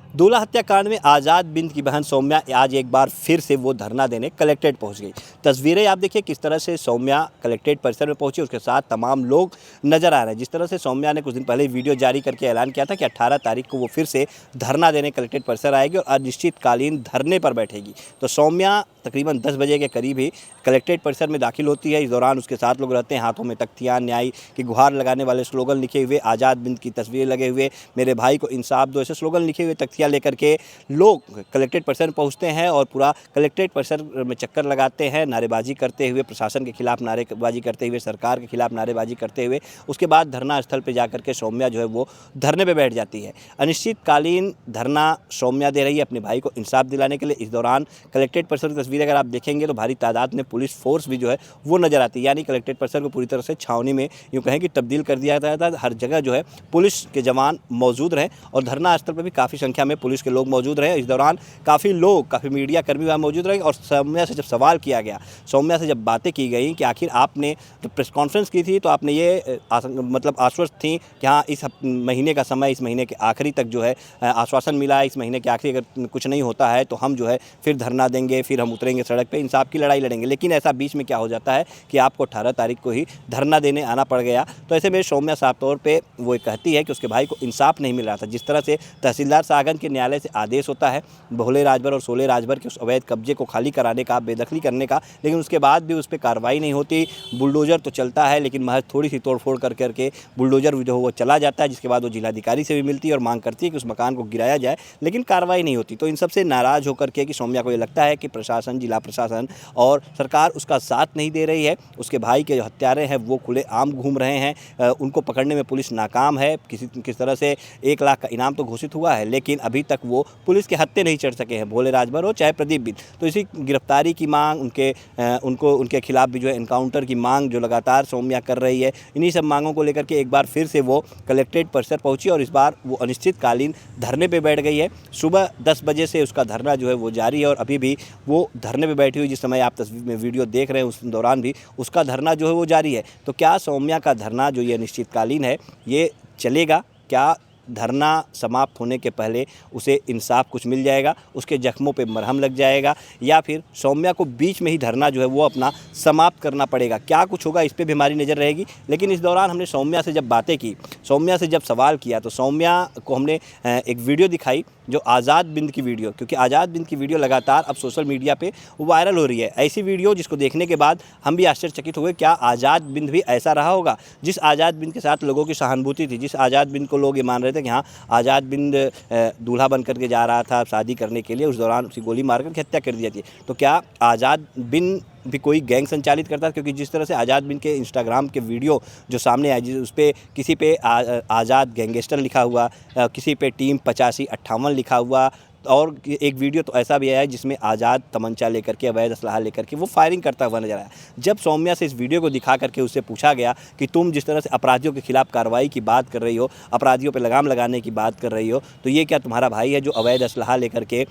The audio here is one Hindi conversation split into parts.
दूल्हा हत्याकांड में आज़ाद बिंद की बहन सौम्या आज एक बार फिर से वो धरना देने कलेक्ट्रेट पहुंच गई। तस्वीरें आप देखिए किस तरह से सौम्या कलेक्ट्रेट परिसर में पहुंची, उसके साथ तमाम लोग नजर आ रहे हैं। जिस तरह से सौम्या ने कुछ दिन पहले वीडियो जारी करके ऐलान किया था कि 18 तारीख को वो फिर से धरना देने कलेक्ट्रेट परिसर आएगी और अनिश्चितकालीन धरने पर बैठेगी। तो सौम्या तकरीबन 10 बजे के करीब ही कलेक्ट्रेट परिसर में दाखिल होती है। इस दौरान उसके साथ लोग रहते हैं, हाथों में तख्तियां, न्याय की गुहार लगाने वाले स्लोगन लिखे हुए, आज़ाद बिंद की तस्वीरें लगे हुए, मेरे भाई को इंसाफ दो, ऐसे स्लोगन लिखे हुए तख्तियां लेकर के लोग कलेक्ट्रेट परिसर पहुंचते हैं और पूरा कलेक्ट्रेट परिसर में चक्कर लगाते हैं, नारेबाजी करते हुए, प्रशासन के खिलाफ नारेबाजी करते हुए, सरकार के खिलाफ नारेबाजी करते हुए। उसके बाद धरना स्थल पर जाकर के सौम्या जो है वो धरने पर बैठ जाती है। अनिश्चितकालीन धरना सौम्या दे रही है अपने भाई को इंसाफ दिलाने के लिए। इस दौरान कलेक्ट्रेट परिसर की तस्वीरें अगर आप देखेंगे तो भारी तादाद में पुलिस फोर्स भी जो है वो नजर आती है। यानी कलेक्ट्रेट परिसर को पूरी तरह से छावनी में यूँ कहें कि तब्दील कर दिया गया था। हर जगह जो है पुलिस के जवान मौजूद रहे और धरना स्थल पर भी काफ़ी संख्या में पुलिस के लोग मौजूद रहे। इस दौरान काफ़ी लोग, काफ़ी मीडिया कर्मी वहाँ मौजूद रहे और सौम्या से जब सवाल किया गया, सौम्या से जब बातें की गई कि आखिर आपने जब प्रेस कॉन्फ्रेंस की थी तो आपने ये मतलब आश्वस्त थी कि हाँ इस महीने का समय, इस महीने के आखिरी तक जो है आश्वासन मिला है, इस महीने के आखिरी अगर कुछ नहीं होता है तो हम जो है फिर धरना देंगे, फिर हम उतरेंगे सड़क पे, इंसाफ की लड़ाई लड़ेंगे। लेकिन ऐसा बीच में क्या हो जाता है कि आपको 18 तारीख को ही धरना देने आना पड़ गया। तो ऐसे में सौम्या साफ तौर पे वो कहती है कि उसके भाई को इंसाफ नहीं मिल रहा था। जिस तरह से तहसीलदार सागन के न्यायालय से आदेश होता है भोले राजभर और सोले राजभर के उस अवैध कब्जे को खाली कराने का, बेदखली करने का, लेकिन उसके बाद भी उस पर कार्रवाई नहीं होती। बुलडोजर तो चलता है लेकिन महज थोड़ी सी तोड़फोड़ कर करके बुलडोजर जो वो चला जाता है, जिसके बाद वो जिलाधिकारी से भी मिलती है और मांग करती है कि उस मकान को गिराया जाए, लेकिन कार्रवाई नहीं होती। तो इन सबसे नाराज़ होकर के कि सौम्या को ये लगता है कि प्रशासन, जिला प्रशासन और सरकार उसका साथ नहीं दे रही है। उसके भाई के जो हत्यारे हैं वो खुलेआम घूम रहे हैं, उनको पकड़ने में पुलिस नाकाम है। किस तरह से 1 लाख का इनाम तो घोषित हुआ है लेकिन अभी तक वो पुलिस के हत्थे नहीं चढ़ सके हैं, भोले राजभर हो चाहे प्रदीप बिंद। तो इसी गिरफ्तारी की मांग, उनके खिलाफ भी जो है एनकाउंटर की मांग जो लगातार सौम्या कर रही है, इन्हीं सब मांगों को लेकर के एक बार फिर से वो कलेक्ट्रेट परिसर पहुंची और इस बार वो अनिश्चितकालीन धरने पे बैठ गई है। सुबह 10 बजे से उसका धरना जो है वो जारी है और अभी भी वो धरने पे बैठी हुई, जिस समय आप तस्वीर में वीडियो देख रहे हैं उस दौरान भी उसका धरना जो है वो जारी है। तो क्या सौम्या का धरना जो ये अनिश्चितकालीन है ये चलेगा? क्या धरना समाप्त होने के पहले उसे इंसाफ कुछ मिल जाएगा, उसके जख्मों पे मरहम लग जाएगा, या फिर सौम्या को बीच में ही धरना जो है वो अपना समाप्त करना पड़ेगा? क्या कुछ होगा इस पे भी हमारी नज़र रहेगी। लेकिन इस दौरान हमने सौम्या से जब बातें की, सौम्या से जब सवाल किया, तो सौम्या को हमने एक वीडियो दिखाई जो आज़ाद बिंद की वीडियो, क्योंकि आज़ाद बिंद की वीडियो लगातार अब सोशल मीडिया पे वायरल हो रही है। ऐसी वीडियो जिसको देखने के बाद हम भी आश्चर्यचकित हुए, क्या आज़ाद बिंद भी ऐसा रहा होगा? जिस आज़ाद बिंद के साथ लोगों की सहानुभूति थी, जिस आज़ाद बिंद को लोग ये मान रहे थे कि हाँ आज़ाद बिंद दूल्हा बन करके जा रहा था शादी करने के लिए, उस दौरान उसी गोली मार कर हत्या कर दी जाती है। तो क्या आज़ाद बिंद भी कोई गैंग संचालित करता है? क्योंकि जिस तरह से आज़ाद बिंद के इंस्टाग्राम के वीडियो जो सामने आए, उस पर किसी पे आज़ाद गैंगस्टर लिखा हुआ, किसी पे टीम 8558 लिखा हुआ, और एक वीडियो तो ऐसा भी आया है जिसमें आज़ाद तमंचा लेकर के, अवैध असलहा लेकर के वो फायरिंग करता हुआ नजर आया। जब सौम्या से इस वीडियो को दिखा करके उससे पूछा गया कि तुम जिस तरह से अपराधियों के खिलाफ कार्रवाई की बात कर रही हो, अपराधियों पर लगाम लगाने की बात कर रही हो, तो ये क्या तुम्हारा भाई है जो अवैध असलहा लेकर के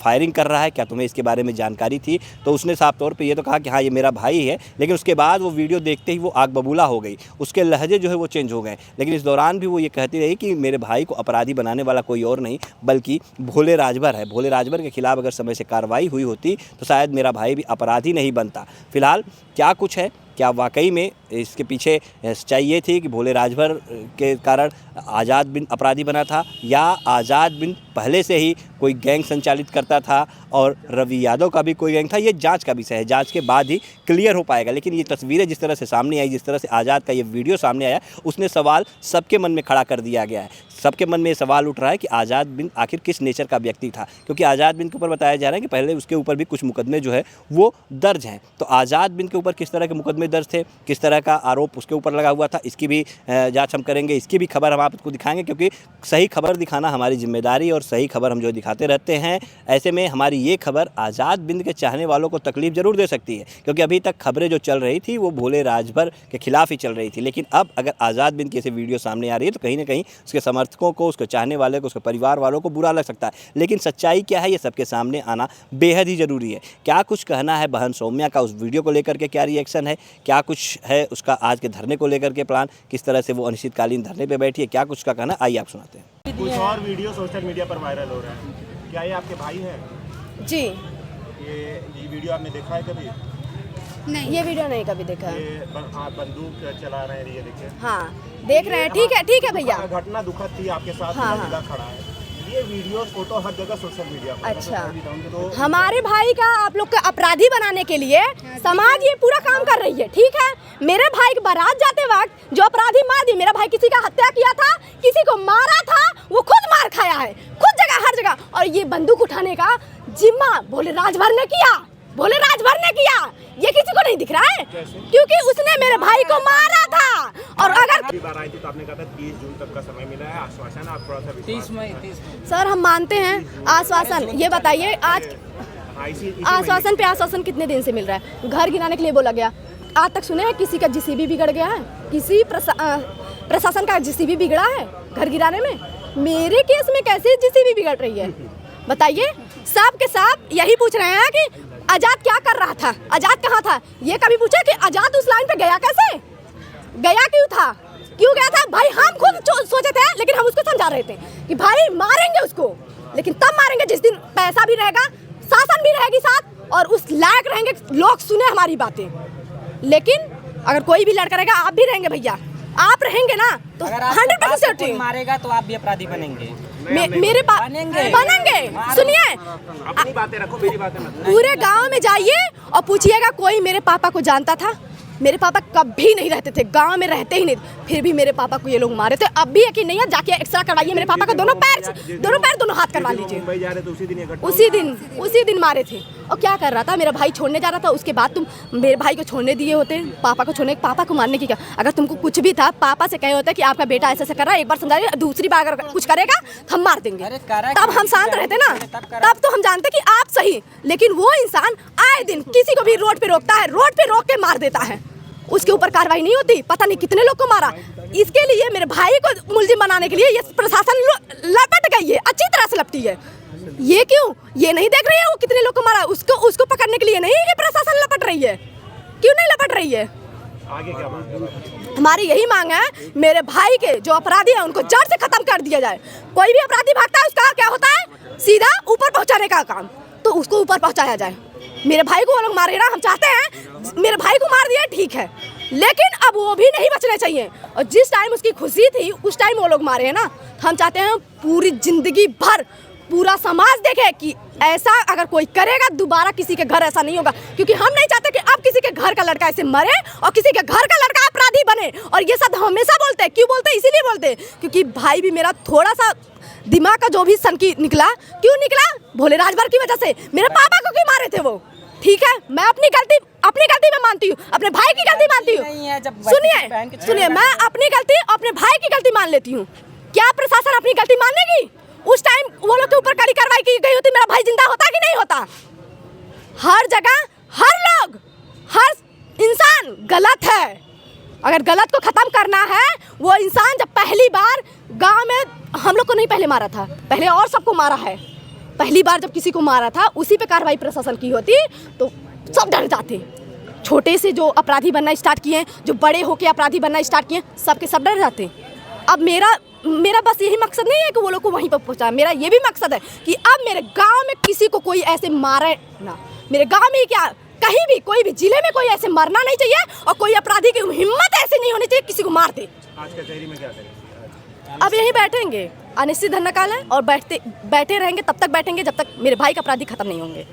फायरिंग कर रहा है? क्या तुम्हें इसके बारे में जानकारी थी? तो उसने साफ तौर पे ये तो कहा कि हाँ ये मेरा भाई है, लेकिन उसके बाद वो वीडियो देखते ही वो आग बबूला हो गई, उसके लहजे जो है वो चेंज हो गए। लेकिन इस दौरान भी वो ये कहती रही कि मेरे भाई को अपराधी बनाने वाला कोई और नहीं बल्कि भोले राजभर है। भोले राजभर के खिलाफ अगर समय से कार्रवाई हुई होती तो शायद मेरा भाई भी अपराधी नहीं बनता। फिलहाल क्या कुछ है, क्या वाकई में इसके पीछे सच्चाई ये थी कि भोले राजभर के कारण आज़ाद बिंद अपराधी बना था, या आज़ाद बिंद पहले से ही कोई गैंग संचालित करता था और रवि यादव का भी कोई गैंग था? ये जांच का विषय है, जांच के बाद ही क्लियर हो पाएगा। लेकिन ये तस्वीरें जिस तरह से सामने आई, जिस तरह से आज़ाद का ये वीडियो सामने आया, उसने सवाल सबके मन में खड़ा कर दिया गया है। सबके मन में ये सवाल उठ रहा है कि आज़ाद बिंद आखिर किस नेचर का व्यक्ति था, क्योंकि आज़ाद बिंद के ऊपर बताया जा रहा है कि पहले उसके ऊपर भी कुछ मुकदमे जो है वो दर्ज हैं। तो आज़ाद बिंद के ऊपर किस तरह के मुकदमे दर्ज थे, किस तरह का आरोप उसके ऊपर लगा हुआ था, इसकी भी जांच हम करेंगे, इसकी भी खबर हम आपको दिखाएंगे, क्योंकि सही खबर दिखाना हमारी जिम्मेदारी और सही खबर हम जो दिखाते रहते हैं। ऐसे में हमारी ये खबर आज़ाद बिंद के चाहने वालों को तकलीफ जरूर दे सकती है, क्योंकि अभी तक खबरें जो चल रही थी वो भोले राजभर के खिलाफ ही चल रही थी। लेकिन अब अगर आज़ाद बिंद की ऐसे वीडियो सामने आ रही है तो कहीं ना कहीं उसके समर्थक समर्थकों को, उसके चाहने वाले को, उसके परिवार वालों को बुरा लग सकता है, लेकिन सच्चाई क्या है ये सबके सामने आना बेहद ही ज़रूरी है। क्या कुछ कहना है बहन सौम्या का उस वीडियो को लेकर के, क्या रिएक्शन है, क्या कुछ है उसका आज के धरने को लेकर के प्लान, किस तरह से वो अनिश्चितकालीन धरने पर बैठी है, क्या कुछ का कहना, आइए आप सुनाते हैं। कुछ और वीडियो सोशल मीडिया पर वायरल हो रहा है, क्या ये आपके भाई हैं? जी ये वीडियो आपने देखा है कभी? नहीं, ये वीडियो नहीं कभी देखा है। ये आप बंदूक चला रहे हैं, ये देखिए। हाँ देख रहे हैं, ठीक है भैया। घटना दुखद थी, आपके साथ हाँ, मिला खड़ा है। ये वीडियो फोटो हर जगह सोशल मीडिया पर। अच्छा, तो हमारे भाई का आप लोग को अपराधी बनाने के लिए समाज ये पूरा काम कर रही है, ठीक है। मेरे भाई की बारात जाते वक्त जो अपराधी मार दी, मेरा भाई किसी का हत्या किया था, किसी को मारा था, वो खुद मार खाया है, खुद जगह हर जगह। और ये बंदूक उठाने का जिम्मा भोले राजभर ने किया, भोले राजभर ने किया। ये किसी को नहीं दिख रहा है क्योंकि उसने मेरे भाई को मारा था। और अगर बार आई थी तो आपने कहा था 30 जून तक का समय मिला है, आश्वासन आप थोड़ा सा 30 मई सर हम मानते हैं आश्वासन। ये बताइए आज आश्वासन पे आश्वासन कितने दिन से मिल रहा है? घर गिराने के लिए बोला गया, आज तक सुने हैं किसी का जीसीबी बिगड़ गया है? किसी प्रशासन का जीसीबी बिगड़ा है घर गिराने में? मेरे केस में कैसे जीसीबी बिगड़ रही है बताइए? सब के सब यही पूछ रहे हैं कि आजाद क्या कर रहा था, आजाद कहाँ था? ये कभी पूछा कि आजाद उस लाइन पे गया कैसे, गया क्यों था, क्यों गया था? भाई हम खुद सोचे थे, लेकिन हम उसको समझा रहे थे कि भाई मारेंगे उसको, लेकिन तब मारेंगे जिस दिन पैसा भी रहेगा, शासन भी रहेगी साथ, और उस लायक रहेंगे लोग सुने हमारी बातें। लेकिन अगर कोई भी लड़का रहेगा, आप भी रहेंगे भैया, आप रहेंगे ना तो 100% मारेगा तो आप भी अपराधी बनेंगे। मेरे पास बनेंगे। सुनिए, अपनी बातें रखो, मेरी बातें मत। पूरे गांव में जाइए और पूछिएगा कोई मेरे पापा को जानता था? मेरे पापा कभी नहीं रहते थे, गांव में रहते ही नहीं, फिर भी मेरे पापा को ये लोग मारे थे। अब भी यकीन नहीं है, जाके एक्सरा करवाइए मेरे पापा का, दोनों पैर दोनों हाथ करवा लीजिए। मुंबई जा रहे थे उसी दिन मारे थे। और क्या कर रहा था? मेरा भाई छोड़ने जा रहा था, उसके बाद तुम मेरे भाई को छोड़ने दिए होते, पापा को छोड़ने, पापा को मारने की क्या? अगर तुमको कुछ भी था, पापा से कहे होते कि आपका बेटा ऐसे ऐसे कर रहा है, एक बार समझाइए, दूसरी बार अगर कुछ करेगा तो हम मार देंगे, तब हम शांत रहते ना, तब तो हम जानते कि आप सही। लेकिन वो इंसान आए दिन किसी को भी रोड पे रोकता है, रोड पे रोक के मार देता है, उसके ऊपर कार्रवाई नहीं होती। पता नहीं कितने लोग को मारा। इसके लिए मेरे भाई को मुलजिम बनाने के लिए ये प्रशासन लपट गई है, अच्छी तरह से लपटी है। ये क्यों? ये नहीं देख रही है वो कितने लोग को मारा? उसको पकड़ने के लिए नहीं ये प्रशासन लपट रही है? क्यों नहीं लपट रही है? आगे क्या बात? हमारी यही मांग है, मेरे भाई के जो अपराधी है उनको जड़ से खत्म कर दिया जाए। कोई भी अपराधी भागता है, उसका क्या होता है? सीधा ऊपर पहुंचाने का काम, तो उसको ऊपर पहुंचाया जाए। मेरे भाई को वो लोग मारे ना, हम चाहते हैं मेरे भाई को मार दिया ठीक है, लेकिन अब वो भी नहीं बचने चाहिए। और जिस टाइम उसकी खुशी थी उस टाइम वो लोग मारे हैं ना, हम चाहते हैं पूरी जिंदगी भर पूरा समाज देखे कि ऐसा अगर कोई करेगा दोबारा किसी के घर ऐसा नहीं होगा। क्योंकि हम नहीं चाहते कि अब किसी के घर का लड़का ऐसे मरे और किसी के घर का लड़का अपराधी बने। और ये सब हमेशा बोलते हैं, क्यों बोलते हैं? इसीलिए बोलते हैं क्योंकि भाई भी मेरा थोड़ा सा दिमाग का जो भी सनकी निकला, क्यों निकला? भोले राजभर की वजह से। मेरे पापा को क्यों मारे थे वो? ठीक है, मैं अपनी गलती मैं मानती हूँ, अपने भाई की गलती मानती हूँ। सुनिए, मैं अपनी गलती अपने भाई की गलती मान लेती हूँ। क्या प्रशासन अपनी गलती मानेगी? उस टाइम वो लोग के ऊपर कड़ी कार्रवाई की गई होती, मेरा भाई जिंदा होता कि नहीं होता? हर जगह हर लोग, हर इंसान गलत है। अगर गलत को खत्म करना है, वो इंसान जब पहली बार गांव में हम लोग को नहीं पहले मारा था, पहले और सबको मारा है। पहली बार जब किसी को मारा था उसी पे कार्रवाई प्रशासन की होती तो सब डर जाते। छोटे से जो अपराधी बनना स्टार्ट किए, जो बड़े होके अपराधी बनना स्टार्ट किए, सबके सब डर जाते। अब मेरा बस यही मकसद नहीं है कि वो लोग को वहीं पर पहुंचा, मेरा ये भी मकसद है कि अब मेरे गांव में किसी को कोई ऐसे मारे ना। मेरे गांव में क्या, कहीं भी कोई भी जिले में कोई ऐसे मरना नहीं चाहिए और कोई अपराधी की हिम्मत ऐसी नहीं होनी चाहिए किसी को मार दे। आज कचहरी में क्या करेंगे? अब यहीं बैठेंगे, अनिश्चित धरना काल है और बैठे रहेंगे, तब तक बैठेंगे जब तक मेरे भाई का अपराधी खत्म नहीं होंगे।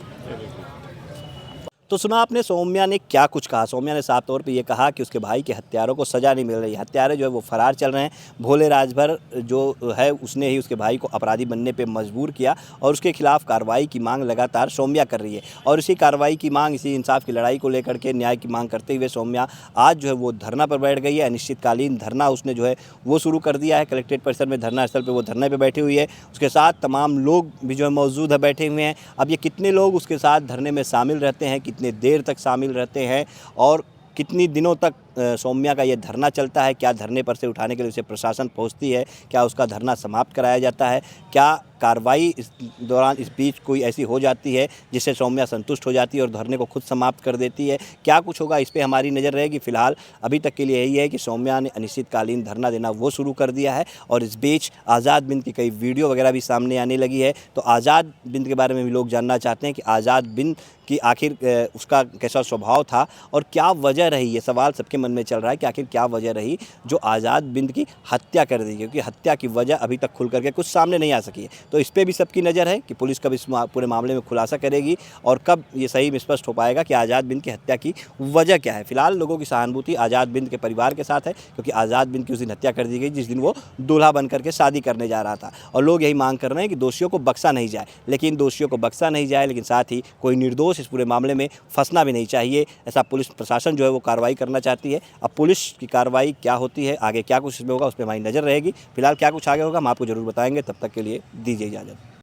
तो सुना आपने सौम्या ने क्या कुछ कहा। सौम्या ने साफ तौर पे ये कहा कि उसके भाई के हत्यारों को सज़ा नहीं मिल रही। हत्यारे जो है वो फरार चल रहे हैं। भोले राजभर जो है उसने ही उसके भाई को अपराधी बनने पे मजबूर किया और उसके खिलाफ कार्रवाई की मांग लगातार सौम्या कर रही है। और इसी कार्रवाई की मांग, इसी इंसाफ की लड़ाई को लेकर के, न्याय की मांग करते हुए सौम्या आज जो है वो धरना पर बैठ गई है। अनिश्चितकालीन धरना उसने जो है वो शुरू कर दिया है। कलेक्ट्रेट परिसर में धरना स्थल पर वो धरने पर बैठी हुई है। उसके साथ तमाम लोग भी जो है मौजूद है, बैठे हुए हैं। अब ये कितने लोग उसके साथ धरने में शामिल रहते हैं, कितने देर तक शामिल रहते हैं और कितनी दिनों तक सौम्या का ये धरना चलता है, क्या धरने पर से उठाने के लिए उसे प्रशासन पहुंचती है, क्या उसका धरना समाप्त कराया जाता है, क्या कार्रवाई इस दौरान इस बीच कोई ऐसी हो जाती है जिससे सौम्या संतुष्ट हो जाती है और धरने को खुद समाप्त कर देती है, क्या कुछ होगा इस पे हमारी नज़र रहेगी। फिलहाल अभी तक के लिए यही है कि सौम्या ने अनिश्चितकालीन धरना देना वो शुरू कर दिया है और इस बीच आज़ाद बिंद की कई वीडियो वगैरह भी सामने आने लगी है। तो आज़ाद बिंद के बारे में भी लोग जानना चाहते हैं कि आज़ाद बिंद कि आखिर उसका कैसा स्वभाव था और क्या वजह रही, ये सवाल सबके मन में चल रहा है कि आखिर क्या वजह रही जो आज़ाद बिंद की हत्या कर दी, क्योंकि हत्या की वजह अभी तक खुल करके कुछ सामने नहीं आ सकी है। तो इस पे भी सबकी नज़र है कि पुलिस कब इस पूरे मामले में खुलासा करेगी और कब ये सही स्पष्ट हो पाएगा कि आज़ाद बिंद की हत्या की वजह क्या है। फिलहाल लोगों की सहानुभूति आज़ाद बिंद के परिवार के साथ है, क्योंकि आज़ाद बिंद की उस दिन हत्या कर दी गई जिस दिन वो दूल्हा बन करके शादी करने जा रहा था। और लोग यही मांग कर रहे हैं कि दोषियों को बख्शा नहीं जाए, लेकिन साथ ही कोई निर्दोष इस पूरे मामले में फंसना भी नहीं चाहिए। ऐसा पुलिस प्रशासन जो है वो कार्रवाई करना चाहती है। अब पुलिस की कार्रवाई क्या होती है, आगे क्या कुछ इसमें होगा, उस पर हमारी नज़र रहेगी। फिलहाल क्या कुछ आगे होगा हम आपको ज़रूर बताएंगे। तब तक के लिए दीजिए इजाज़त।